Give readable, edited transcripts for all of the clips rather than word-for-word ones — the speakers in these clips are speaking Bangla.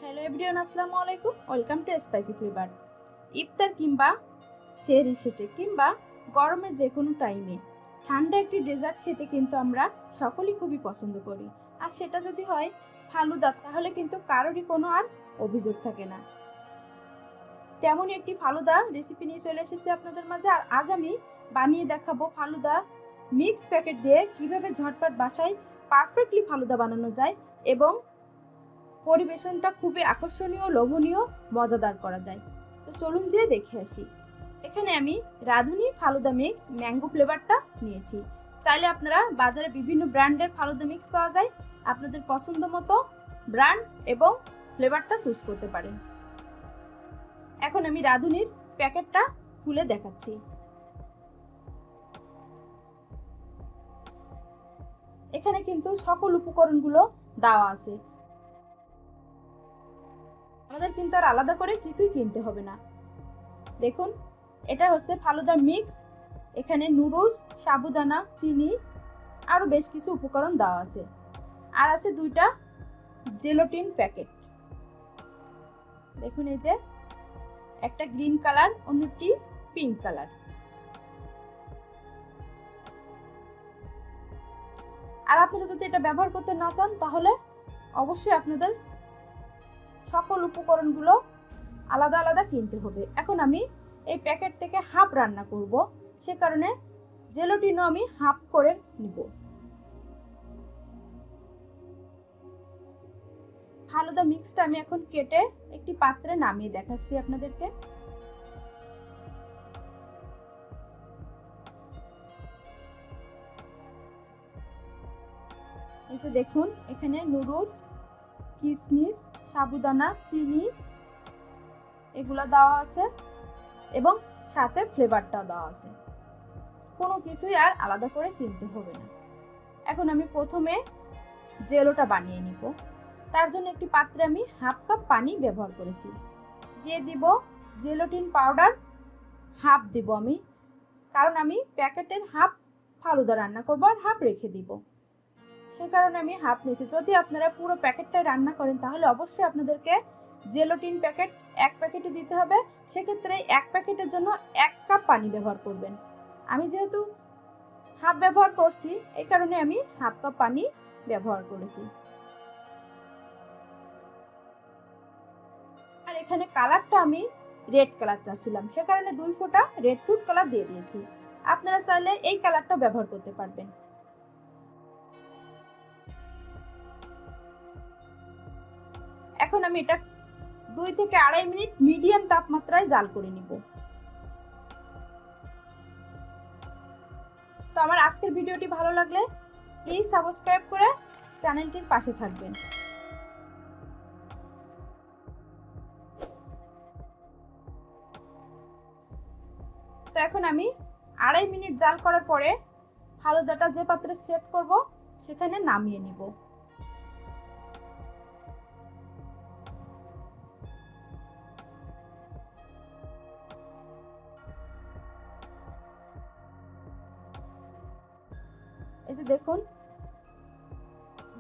হ্যালো এভরিওয়ান, আসসালামু আলাইকুম। Welcome to spicy flavour. ইফতার কিংবা সেহরি শেষে কিংবা গরমে যে কোনো টাইমে ঠান্ডা একটি ডেজার্ট খেতে কিন্তু আমরা সকলেই খুবই পছন্দ করি। আর সেটা যদি হয় ফালুদা, তাহলে কিন্তু কারোরই কোনো আর অভিযোগ থাকে না। তেমনই একটি ফালুদা রেসিপি নিয়ে চলে এসেছি আপনাদের মাঝে। আর আজ আমি বানিয়ে দেখাবো ফালুদা মিক্স প্যাকেট দিয়ে কিভাবে ঝটপট বাসায় পারফেক্টলি ফালুদা বানানো যায় এবং পরিবেশনটা খুবই আকর্ষণীয়, লোভনীয়, মজাদার করা যায়। তো চলুন যে দেখে আসি। এখানে আমি রাধুনি ফালুদা মিক্স ম্যাঙ্গো ফ্লেভারটা নিয়েছি। চাইলে আপনারা বাজারে বিভিন্ন ব্র্যান্ডের ফালুদা মিক্স পাওয়া যায়, আপনাদের পছন্দ মতো ব্র্যান্ড এবং ফ্লেভারটা চুজ করতে পারেন। এখন আমি রাধুনির প্যাকেটটা খুলে দেখাচ্ছি। এখানে কিন্তু সকল উপকরণগুলো দেওয়া আছে, আমাদের কিন্তু আর আলাদা করে কিছুই কিনতে হবে না। দেখুন, এটা হচ্ছে ফালুদা মিক্স। এখানে নুডলস, সাবুদানা, চিনি আরও বেশ কিছু উপকরণ দেওয়া আছে। আর আছে দুইটা জেলাটিন প্যাকেট। দেখুন, এই যে একটা গ্রিন কালার, অন্যটি পিঙ্ক কালার। আর আপনারা যদি এটা ব্যবহার করতে না চান, তাহলে অবশ্যই আপনাদের সকল উপকরণগুলো আলাদা আলাদা কিনতে হবে। এখন আমি এই প্যাকেট থেকে হাফ রান্না করব, সে কারণে জেলাটিনও আমি হাফ করে নিব। ফালুদা মিক্সটা আমি এখন কেটে একটি পাত্রে নামিয়ে দেখাচ্ছি আপনাদেরকে। এই যে দেখুন, এখানে নুডলস, কিশমিশ, সাবুদানা, চিনি এগুলো দেওয়া আছে এবং সাথে ফ্লেভারটাও দেওয়া আছে। কোনো কিছুই আর আলাদা করে কিনতে হবে না। এখন আমি প্রথমে জেলোটা বানিয়ে নিব। তার জন্য একটি পাত্রে আমি হাফ কাপ পানি ব্যবহার করেছি। দিয়ে দিব জেলাটিন পাউডার, হাফ দিব আমি, কারণ আমি প্যাকেটের হাফ ফালুদা রান্না করব আর হাফ রেখে দিব, সে কারণে আমি হাফ নিয়েছি। যদি আপনারা পুরো প্যাকেটটাই রান্না করেন, তাহলে অবশ্যই আপনাদেরকে জেলাটিন প্যাকেট এক প্যাকেটে দিতে হবে। সেক্ষেত্রে এক প্যাকেটের জন্য 1 কাপ পানি ব্যবহার করবেন। আমি যেহেতু হাফ ব্যবহার করছি, এই কারণে আমি হাফ কাপ পানি ব্যবহার করেছি। আর এখানে কালারটা আমি রেড কালার চাচ্ছিলাম, সে কারণে 2 ফোঁটা রেড ফুড কালার দিয়ে দিয়েছি। আপনারা চাইলে এই কালারটা ব্যবহার করতে পারবেন। এখন আমি এটা 2 থেকে 2.5 মিনিট মিডিয়াম তাপমাত্রায় জাল করে নিব। তো আমার আজকের ভিডিওটি ভালো লাগলে প্লিজ সাবস্ক্রাইব করে চ্যানেলটির পাশে থাকবেন। তো এখন আমি 2.5 মিনিট জাল করার পরে ফালুদাটা যে পাত্রে সেট করব, সেখানে নামিয়ে নিব। এই যে দেখুন,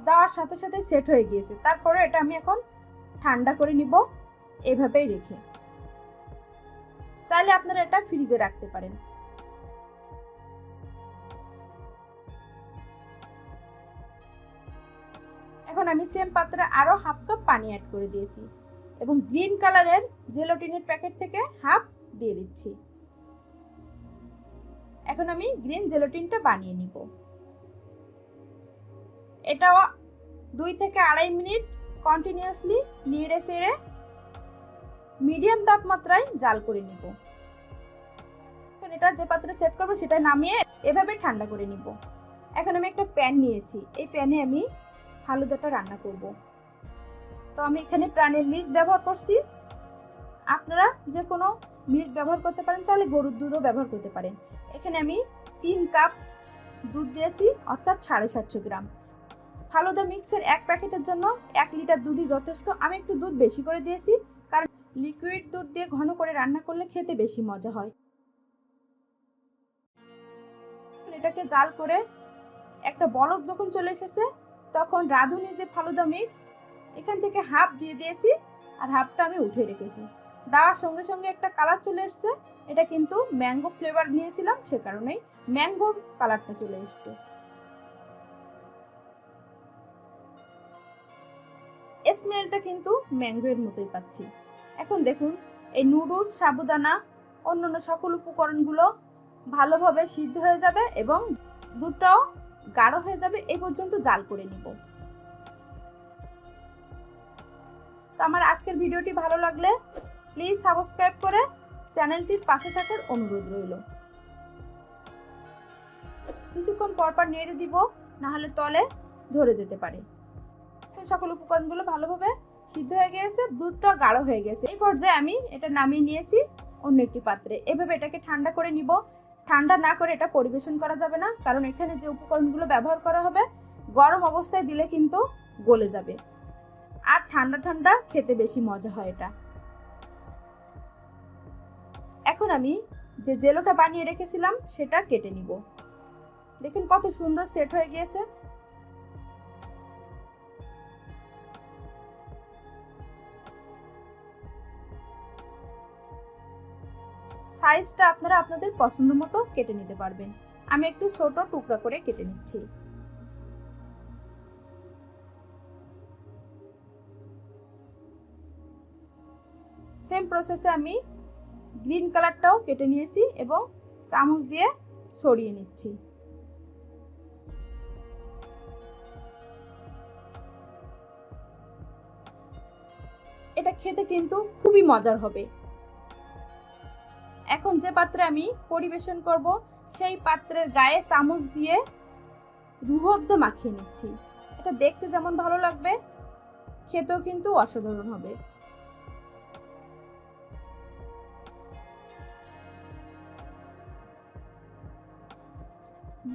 দেওয়ার সাথে সাথে সেট হয়ে গিয়েছে। তারপরে এটা আমি এখন ঠান্ডা করে নিব, এভাবেই রেখে। চাইলে আপনারা এটা ফ্রিজে রাখতে পারেন। এখন আমি সেম পাত্রে আরো হাফ কাপ পানি অ্যাড করে দিয়েছি এবং গ্রিন কালারের জেলাটিনের প্যাকেট থেকে হাফ দিয়ে দিচ্ছি। এখন আমি গ্রিন জেলাটিনটা বানিয়ে নিব। এটাও 2 থেকে 2.5 মিনিট কন্টিনিউয়াসলি নেড়ে চেড়ে মিডিয়াম তাপমাত্রায় জাল করে নিব। এখন এটা যে পাত্রে সেট করব, সেটা নামিয়ে এভাবে ঠান্ডা করে নিব। এখন আমি একটা প্যান নিয়েছি, এই প্যানে আমি ফালুদাটা রান্না করব। তো আমি এখানে প্রাণীর মিল্ক ব্যবহার করছি। আপনারা যে কোনো মিল্ক ব্যবহার করতে পারেন, চাইলে গরুর দুধও ব্যবহার করতে পারেন। এখানে আমি 3 কাপ দুধ দিয়েছি, অর্থাৎ 750 গ্রাম। ফালুদা মিক্সের 1 প্যাকেটের জন্য 1 লিটার দুধই যথেষ্ট। আমি একটু দুধ বেশি করে দিয়েছি, কারণ লিকুইড দুধ দিয়ে ঘন করে রান্না করলে খেতে বেশি মজা হয়। এটাকে জাল করে একটা বলক যখন চলে এসেছে, তখন রাধুনি যে ফালুদা মিক্স, এখান থেকে হাফ দিয়ে দিয়েছি আর হাফটা আমি উঠে রেখেছি। দেওয়ার সঙ্গে সঙ্গে একটা কালার চলে এসছে। এটা কিন্তু ম্যাঙ্গো ফ্লেভার নিয়েছিলাম, সে কারণেই ম্যাঙ্গোর কালারটা চলে এসছে। স্মেলটা কিন্তু ম্যাঙ্গোর মতোই পাচ্ছি। এখন দেখুন এই নুডলস, সাবুদানা, অন্যান্য সকল উপকরণগুলো ভালোভাবে সিদ্ধ হয়ে যাবে এবং দুধটাও গাঢ় হয়ে যাবে, এই পর্যন্ত জাল করে নিব। তো আমার আজকের ভিডিওটি ভালো লাগলে প্লিজ সাবস্ক্রাইব করে চ্যানেলটির পাশে থাকার অনুরোধ রইল। কিছুক্ষণ পরপর নেড়ে দিব, না হলে তলে ধরে যেতে পারে। সকল উপকরণগুলো ভালোভাবে সিদ্ধ হয়ে গেছে, দুধটা গাঢ় হয়ে গেছে। এই পর্যায়ে আমি এটা নামিয়ে নিয়েছি অন্য একটি পাত্রে। এভাবে এটাকে ঠান্ডা করে নিব। ঠান্ডা না করে এটা পরিবেশন করা যাবে না, কারণ এখানে যে উপকরণগুলো ব্যবহার করা হবে গরম অবস্থায় দিলে কিন্তু গলে যাবে, আর ঠান্ডা ঠান্ডা খেতে বেশি মজা হয় এটা। এখন আমি যে জেলোটা বানিয়ে রেখেছিলাম সেটা কেটে নিব। দেখুন কত সুন্দর সেট হয়ে গিয়েছে। সাইজটা আপনারা আপনাদের পছন্দ মতো কেটে নিতে পারবেন। আমি একটু ছোট টুকরা করে কেটে নিচ্ছি। সেম প্রসেসে আমি গ্রিন কালারটাও কেটে নিয়েছি এবং চামচ দিয়ে ছড়িয়ে নিচ্ছি। এটা খেতে কিন্তু খুবই মজার হবে। এখন যে পাত্রে আমি পরিবেশন করব সেই পাত্রের গায়ে চামচ দিয়ে রুহআফজা মাখিয়ে নিচ্ছি। এটা দেখতে যেমন ভালো লাগবে, খেতেও কিন্তু অসাধারণ হবে।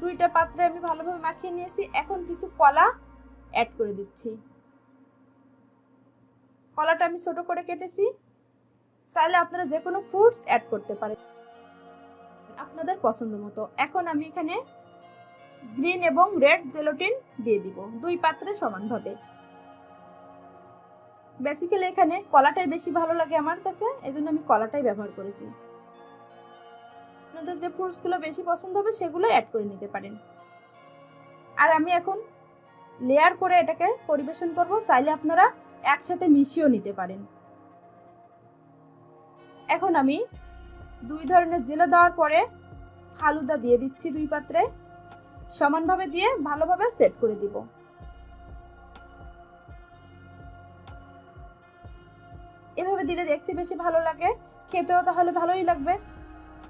দুইটা পাত্রে আমি ভালোভাবে মাখিয়ে নিয়েছি। এখন কিছু কলা অ্যাড করে দিচ্ছি। কলাটা আমি ছোট করে কেটেছি। চাইলে আপনারা যে কোনো ফ্রুটস অ্যাড করতে পারেন আপনাদের পছন্দ মতো। এখন আমি এখানে গ্রিন এবং রেড জেলাটিন দিয়ে দিব দুই পাত্রে সমানভাবে। বেসিক্যালি এখানে কলাটাই বেশি ভালো লাগে আমার কাছে, এজন্য আমি কলাটাই ব্যবহার করেছি। আপনাদের যে ফ্রুটসগুলো বেশি পছন্দ হবে সেগুলো অ্যাড করে নিতে পারেন। আর আমি এখন লেয়ার করে এটাকে পরিবেশন করব। চাইলে আপনারা একসাথে মিশিয়েও নিতে পারেন। এখন আমি দুই ধরনের জেলো দেওয়ার পরে ফালুদা দিয়ে দিচ্ছি দুই পাত্রে। সমানভাবে দিয়ে ভালোভাবে সেট করে দিব। এভাবে দিলে দেখতে বেশি ভালো লাগে, খেতেও তাহলে ভালোই লাগবে,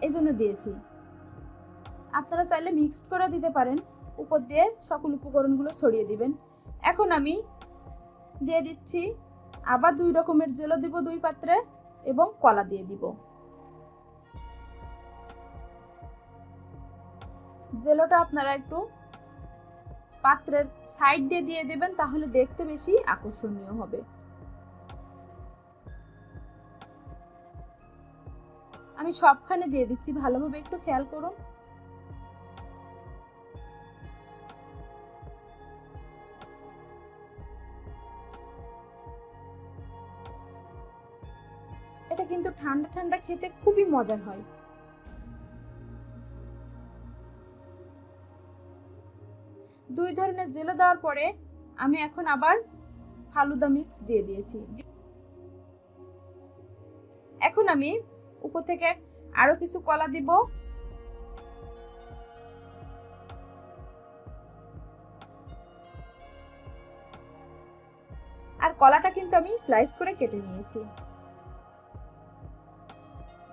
এজন্য দিয়েছি। আপনারা চাইলে মিক্সড করে দিতে পারেন, উপর দিয়ে সকল উপকরণগুলো ছড়িয়ে দিবেন। এখন আমি দিয়ে দিচ্ছি আবার দুই রকমের জেলো দিব দুই পাত্রে এবং কলা দিয়ে দিব। জেলোটা আপনারা একটু পাত্রের সাইড দিয়ে দিয়ে দেবেন, তাহলে দেখতে বেশি আকর্ষণীয় হবে। আমি সবখানে দিয়ে দিচ্ছি, ভালোভাবে একটু খেয়াল করুন। এটা কিন্তু ঠান্ডা ঠান্ডা খেতে খুবই মজার হয়। দুই ধরনের জেলো দেওয়ার পরে আমি এখন আবার ফালুদা মিক্স দিয়ে দিয়েছি। এখন আমি উপর থেকে আরো কিছু কলা দিব। আর কলাটা কিন্তু আমি স্লাইস করে কেটে নিয়েছি।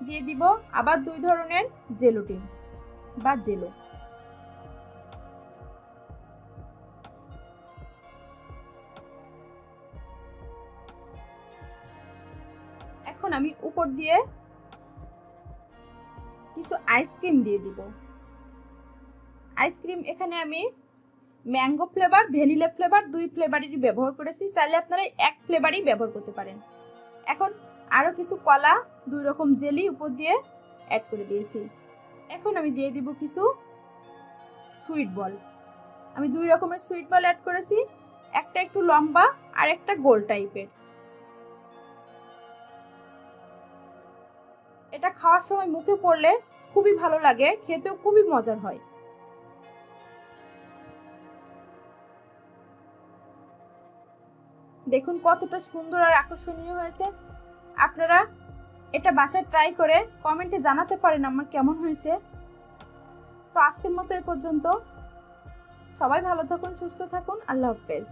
দিয়ে দিব আবার দুই ধরনের জেলোটিন বা জেলো। এখন আমি উপর দিয়ে কিছু আইসক্রিম দিয়ে দিব। আইসক্রিম এখানে আমি ম্যাঙ্গো ফ্লেভার, ভ্যানিলা ফ্লেভার দুই ফ্লেভারেরই ব্যবহার করেছি। চাইলে আপনারা এক ফ্লেভারই ব্যবহার করতে পারেন। এখন আরো কিছু কলা, দুই রকম জেলি উপর দিয়ে অ্যাড করে দিয়েছি। এখন আমি দিয়ে দিব কিছু সুইট বল। আমি দুই রকমের সুইট বল অ্যাড করেছি, একটা একটু লম্বা আর একটা গোল টাইপের। এটা খাওয়ার সময় মুখে পড়লে খুবই ভালো লাগে, খেতেও খুবই মজার হয়। দেখুন কতটা সুন্দর আর আকর্ষণীয় হয়েছে। আপনারা এটা বাসায় ট্রাই করে কমেন্টে জানাতে পারেন আমার কেমন হয়েছে। তো আজকের মতো এ পর্যন্ত। সবাই ভালো থাকুন, সুস্থ থাকুন। আল্লাহ হাফেজ।